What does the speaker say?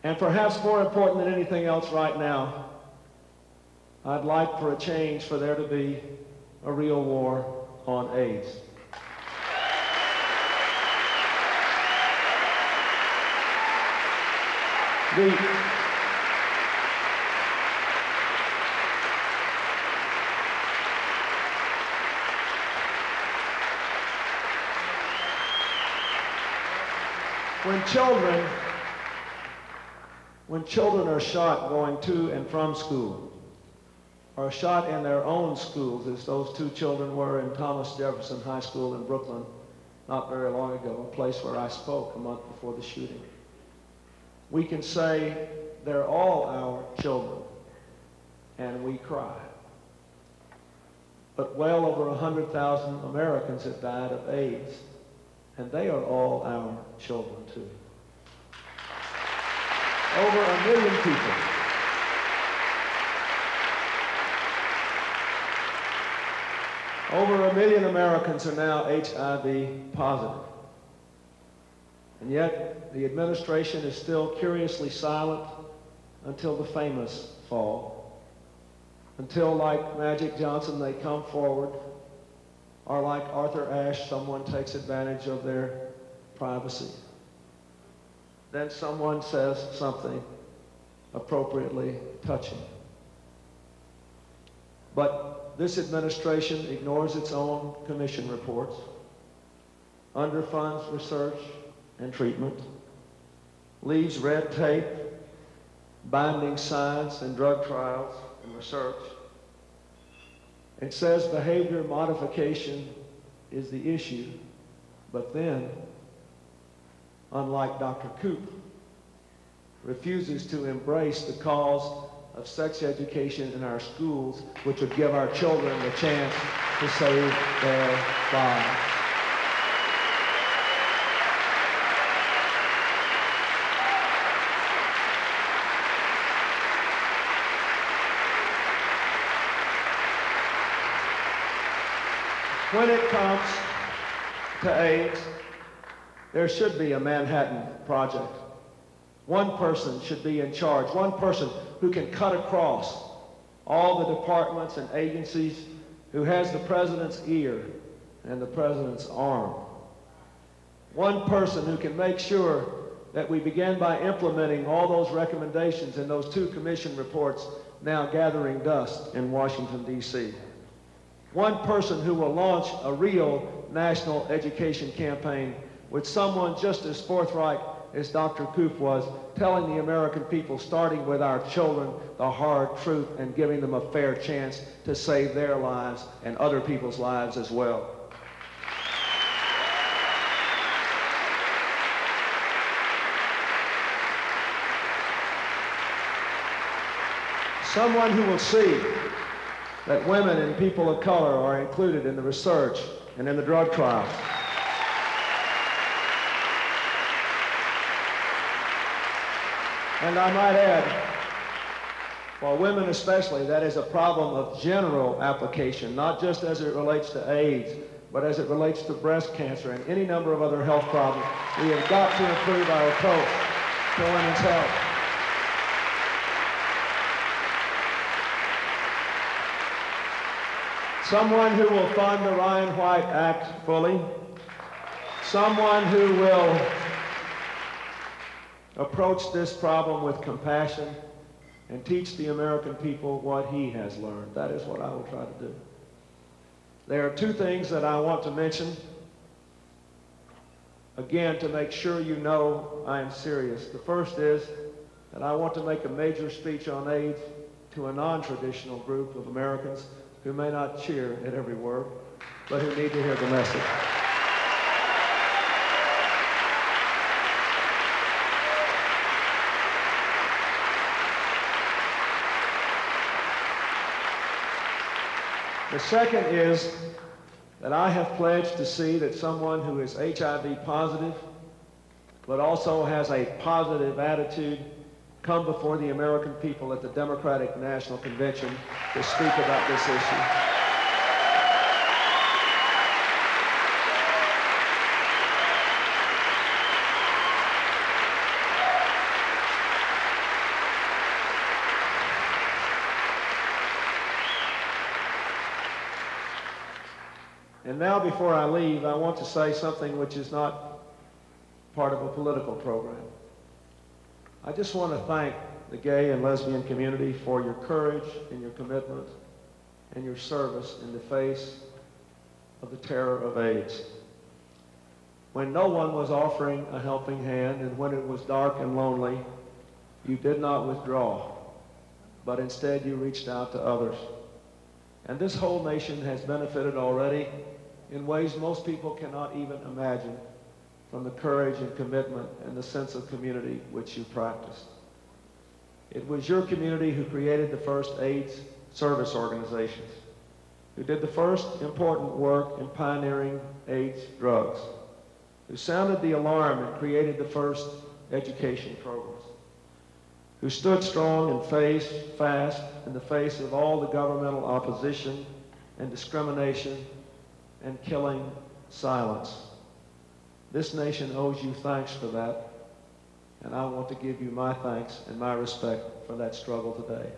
And perhaps more important than anything else right now, I'd like for a change for there to be a real war on AIDS. When children are shot going to and from school, or shot in their own schools, as those two children were in Thomas Jefferson High School in Brooklyn not very long ago, a place where I spoke a month before the shooting, we can say they're all our children, and we cry. But well over 100,000 Americans have died of AIDS, and they are all our children too. Over 1 million people. Over 1 million Americans are now HIV positive. And yet, the administration is still curiously silent until the famous fall. Until, like Magic Johnson, they come forward, or like Arthur Ashe, someone takes advantage of their privacy. Then someone says something appropriately touching. But this administration ignores its own commission reports, underfunds research and treatment, leaves red tape, binding science and drug trials and research, and says behavior modification is the issue, but then, unlike Dr. Koop, refuses to embrace the cause of sex education in our schools, which would give our children the chance to save their lives. When it comes to AIDS, there should be a Manhattan Project. One person should be in charge, one person who can cut across all the departments and agencies, who has the president's ear and the president's arm. One person who can make sure that we begin by implementing all those recommendations in those two commission reports now gathering dust in Washington, D.C. One person who will launch a real national education campaign with someone just as forthright as Dr. Koop was, telling the American people, starting with our children, the hard truth and giving them a fair chance to save their lives and other people's lives as well. Someone who will see that women and people of color are included in the research and in the drug trials. And I might add, for women especially, that is a problem of general application, not just as it relates to AIDS, but as it relates to breast cancer and any number of other health problems. We have got to improve our approach to women's health. Someone who will fund the Ryan White Act fully. Someone who will approach this problem with compassion and teach the American people what he has learned. That is what I will try to do. There are two things that I want to mention, again, to make sure you know I am serious. The first is that I want to make a major speech on AIDS to a non-traditional group of Americans who may not cheer at every word, but who need to hear the message. The second is that I have pledged to see that someone who is HIV positive, but also has a positive attitude, come before the American people at the Democratic National Convention to speak about this issue. And now, before I leave, I want to say something which is not part of a political program. I just want to thank the gay and lesbian community for your courage and your commitment and your service in the face of the terror of AIDS. When no one was offering a helping hand and when it was dark and lonely, you did not withdraw, but instead you reached out to others. And this whole nation has benefited already in ways most people cannot even imagine from the courage and commitment and the sense of community which you practiced. It was your community who created the first AIDS service organizations, who did the first important work in pioneering AIDS drugs, who sounded the alarm and created the first education programs, who stood strong and faced fast in the face of all the governmental opposition and discrimination and killing silence. This nation owes you thanks for that, and I want to give you my thanks and my respect for that struggle today.